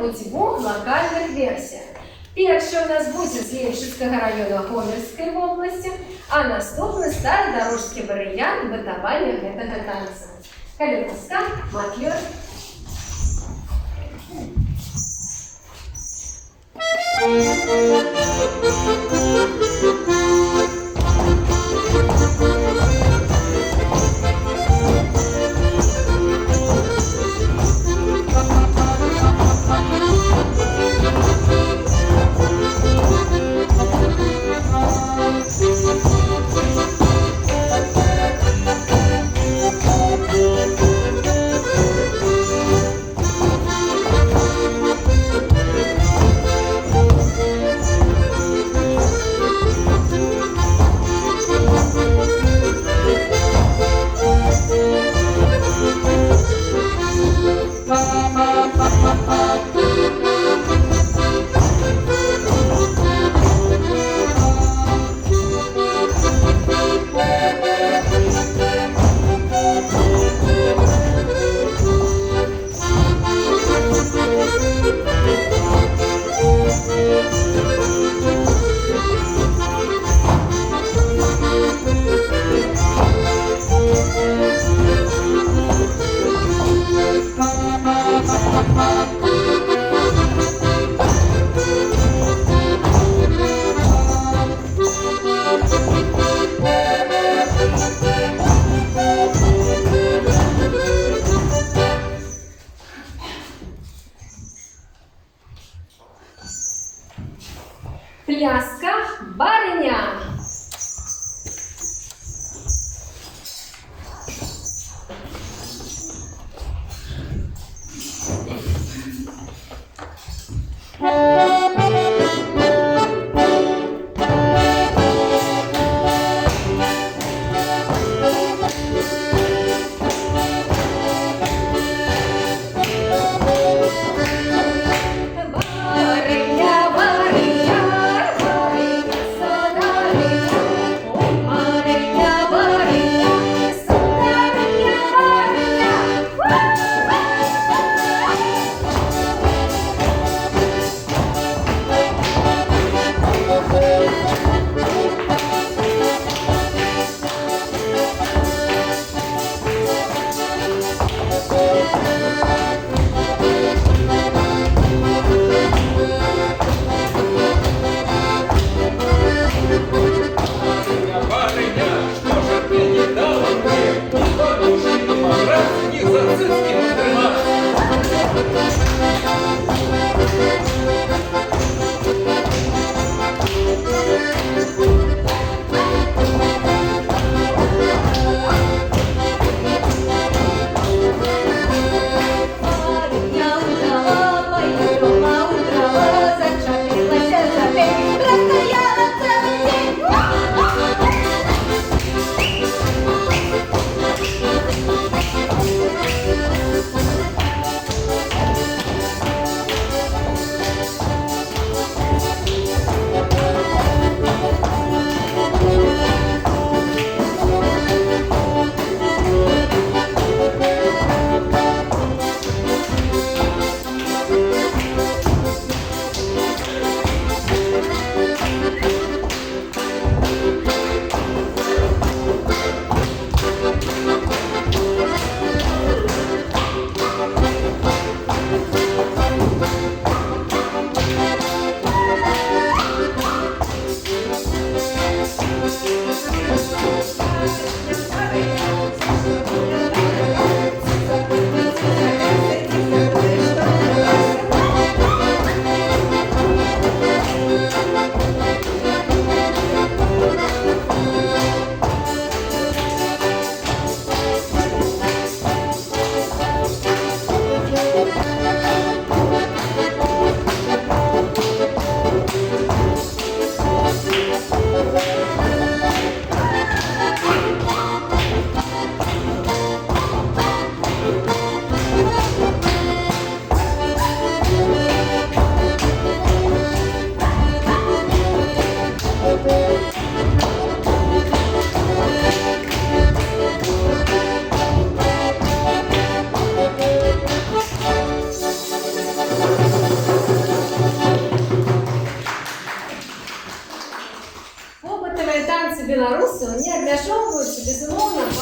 у двох локальних версіях. Перша у нас буде з Ленчівського району Гомельської області, а наступний стародорожський варіант витавання гэтага танця. Калі ласка, маклер.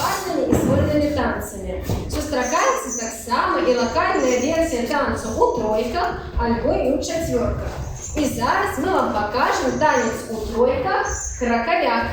авангарднымі і сольнымі танцамі. Сустракаецца таксама і лакальная версія танцу ў тройках альбо і ў чацвёрках. І зараз мы вам пакажам танец у тройках кракавяк.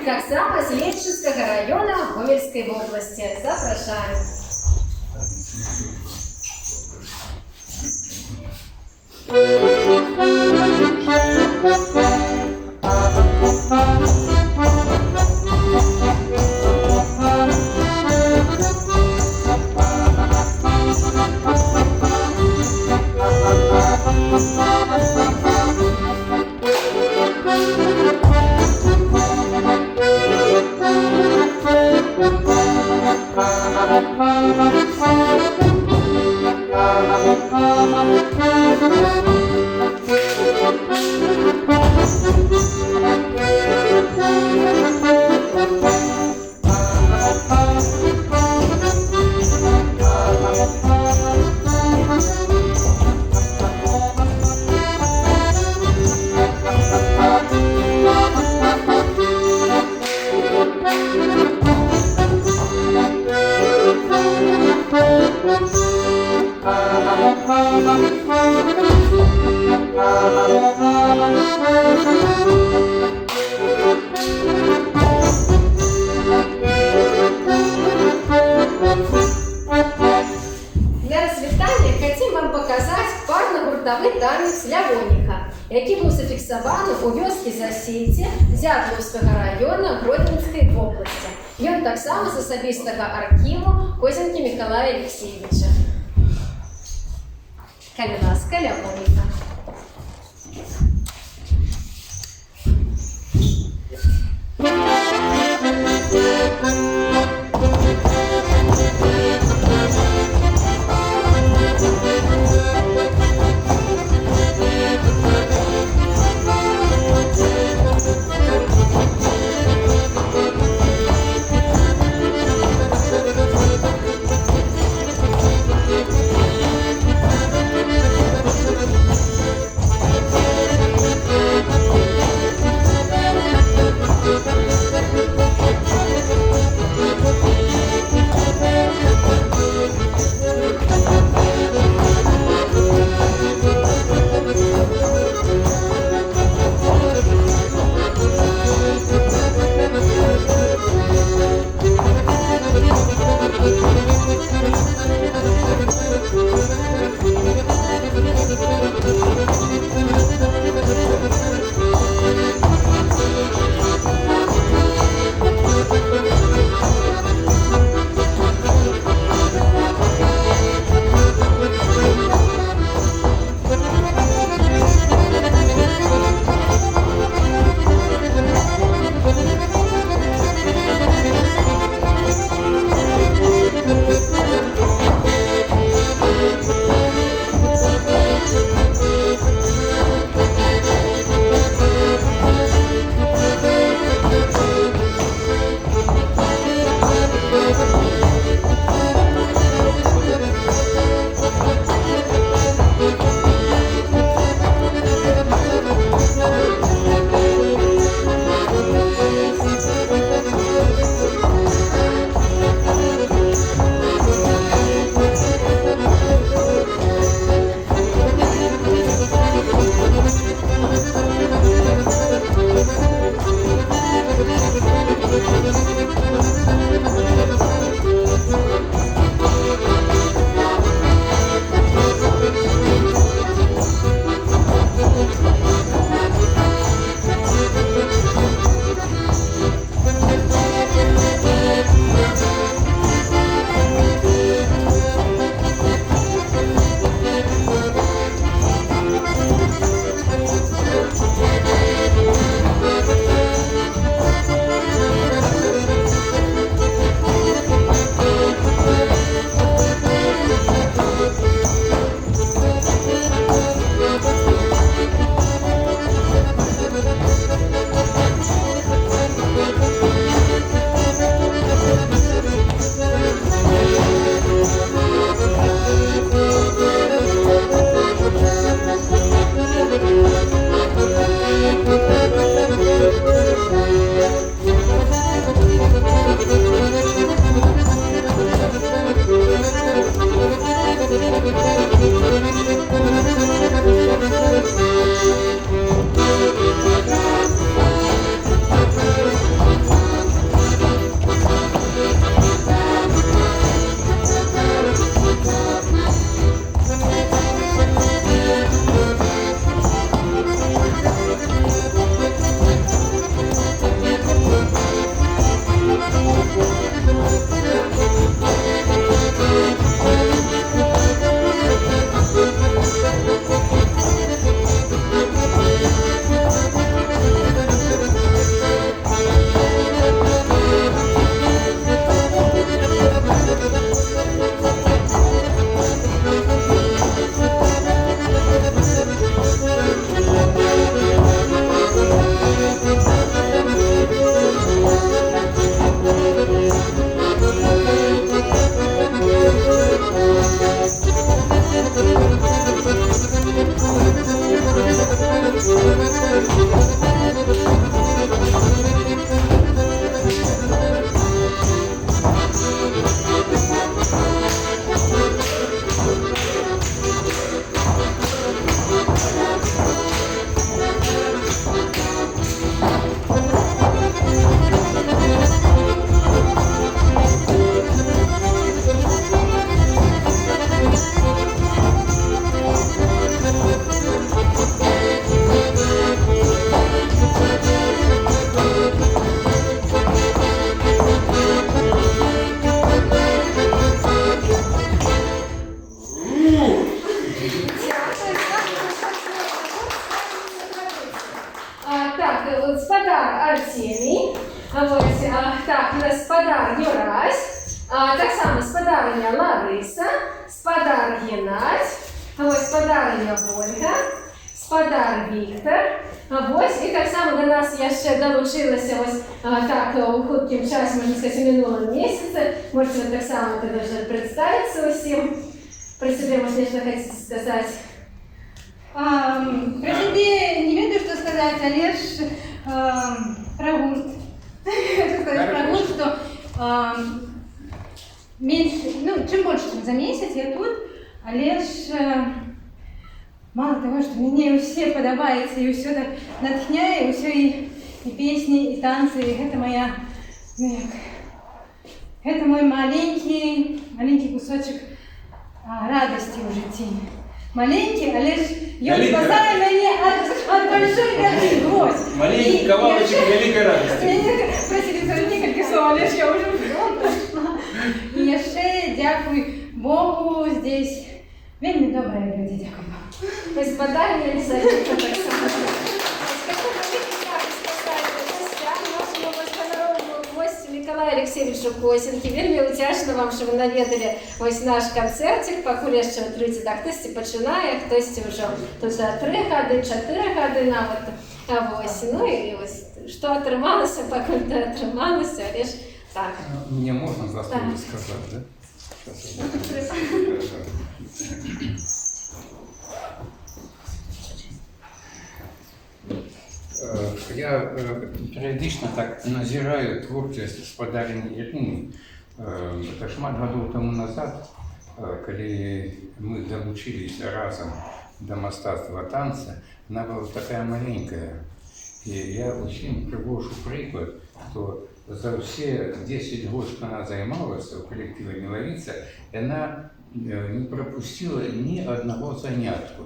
Таксама з Ленчинского района Гомельской области. Запрошаем. Танец лявоніка, які був зафіксований у вёскі Засейце Зятлаўскага района Гродненскай вобласці. Ён таксама з асабістага архіву Козінкі Миколая Алексеевича. Калі ласка, лявоніка. Так, спадар Артемій, ось, так, у нас спадар Юрась, так само спадарня Лариса, спадар Геннадій, ось спадарня Ольга, спадар Віктор, ось, і так само до нас я ще долучилася ось так у хуткім часі, можна сказати, у минулому місяці. Можете ви так само даже представитися усім. Про себе, может, что хотите сказать? Про себе не ведаю, что сказать, а лишь про гурт. Про гурт, что меньше, ну, чем больше, чем за месяц я тут, а лишь мало того, что мне все подобается, и все так натхняє, и все и песни, и танцы, и это моя, это мой маленький кусочек радости в житті. Маленький, але ж він спасає мене від большої беды. Маленький ковалочек великої радості. Простите, це несколько слов, але ж я вже прошла. І ще дякую Богу, здесь вельми добрі люди, дякую вам. Спадарня Елизавета, так само. Миколаю Алексеевичу Косенки. Вельми утяшно вам, що ви навідали ось наш концертик. Покуль ще відкриті, так, хтось починає, хтось вже тут 3 годи, 4 годи навіть. Ось, ну і ось, що отрималося, покуль не отрималося, але ж так. Мне можно за слово сказать, да? Я периодично так назираю творчесть спадарні Ірини. Так шмат годов тому назад, коли мы долучились разом до мистецтва танца, она была такая маленькая. И я усім привожу приклад, что за все 10 років, що вона займалася в колективі «Міловиця», вона не пропустила ні одного занятку.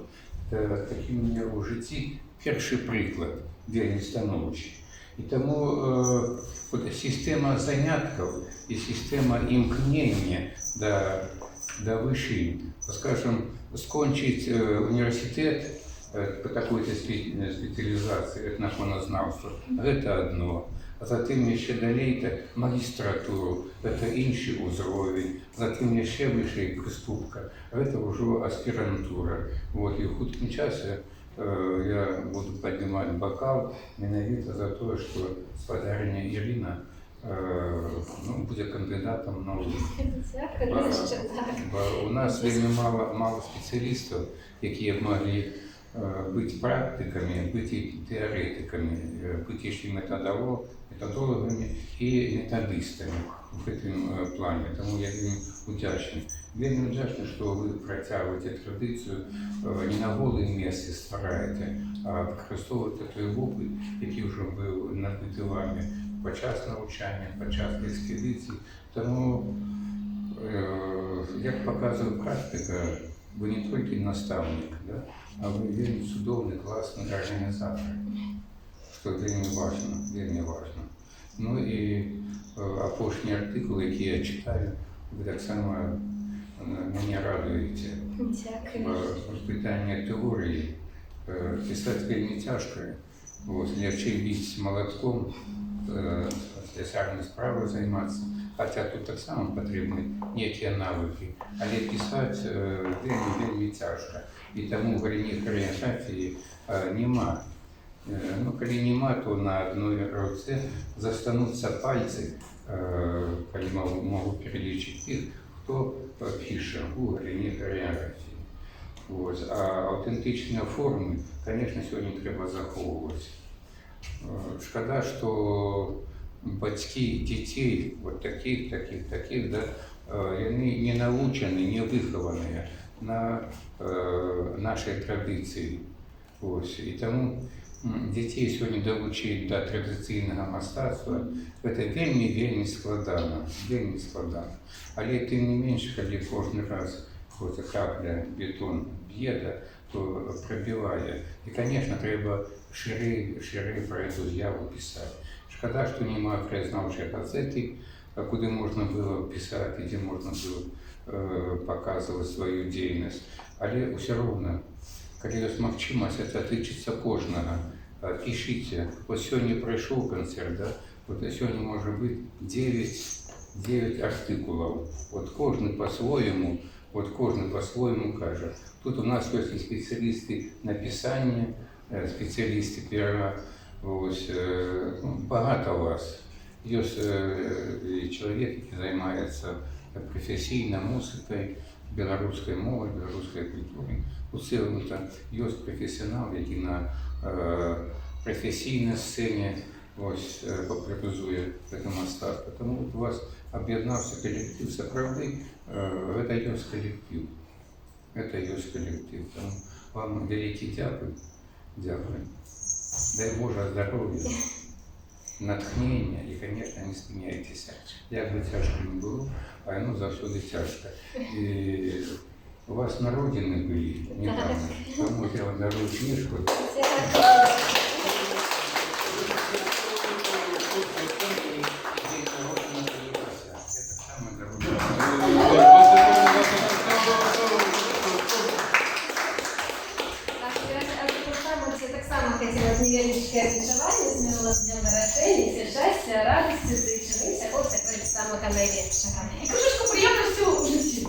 Такий у мене у житті перший приклад, вельми становчий. І тому система занятків і система імкнення до вишень, скажем, скончить університет по такой-то специализации, этноконознавства, это одно. А затем ще далее магістратуру, это інший уровень, затем ще вища приступка, это уже аспирантура. Вот, и в хутком часе я буду поднимать бокал ненавидно за то, что спадарня Ирина будет кандидатом наук. У нас вельми мало спеціалістів, які могли быть практиками, быть и теоретиками, быть еще методологами и методистами в этом плане. Тому я вельми вдячний. Вельми вдячний, що ви протягуєте традицію, не на голому місці створюєте, а використовуєте той опит, який вже був набутий вами під час навчання, під час експедицій. Тому, як показує практика, вы не только наставник, да, а вы вельми чудовный, классный организатор, что вельми важно. Ну и опошні артикули, які я читаю, ви так само мене радуєте. Питання теорії писати вельми тяжко, легче бити молотком, слесарною справою займатися. Хотя тут так само потрібні некие навыки, але писати вельми тяжко. І тому в галині хореографії нема. Ну, коли нема, то на одной руці застануться пальці, коли можу перелічити тих, хто пише у галині хореографії. Ось. А автентичні форми, звісно, сьогодні треба заховувати. Шкода, що батьки дітей, от таких, да, вони не научені, не виховані на нашій традиції. Ось. І тому дітей сьогодні долучити до традиційного мистецтва, це вельми складно, вельми складно. Але тим не менше, коли кожен раз хоч капля бетон б'є, да, то пробиває. І, звісно, треба шире про цю з'яву писати. Шкода, що немає краєзнавчої газети, куди можна було писати, де можна було показувати свою діяльність. Але все одно, коли є можливість, це тичиться кожного. Пишіть. Ось сьогодні пройшов концерт, да? От сьогодні може бути 9 артикулів. От кожен по-своєму каже. Тут у нас є спеціалісти написання, спеціалісти пера. Ось, багато у вас. Є чоловік, який займається професійно музикою, білоруською мовою, білоруською культурою. У цілому є професіонал, який на професійній сцені ось популяризує це мистецтво. Тому от у вас об'єднався колектив. Це правди, це є колектив. Це є колектив. Тому вам велике дякую. Дай Боже здоров'я, натхнення і, звісно, не спиняйтеся. Як би тяжко не було, а воно завжди тяжко. І у вас на родині були недавно, тому я вам дарую книжку. Так само хотіла невеличке обітування, змінила з днем народження, щастя, радості, зичили, всякого такого самого найліпшого. І кружечку приємності у житті.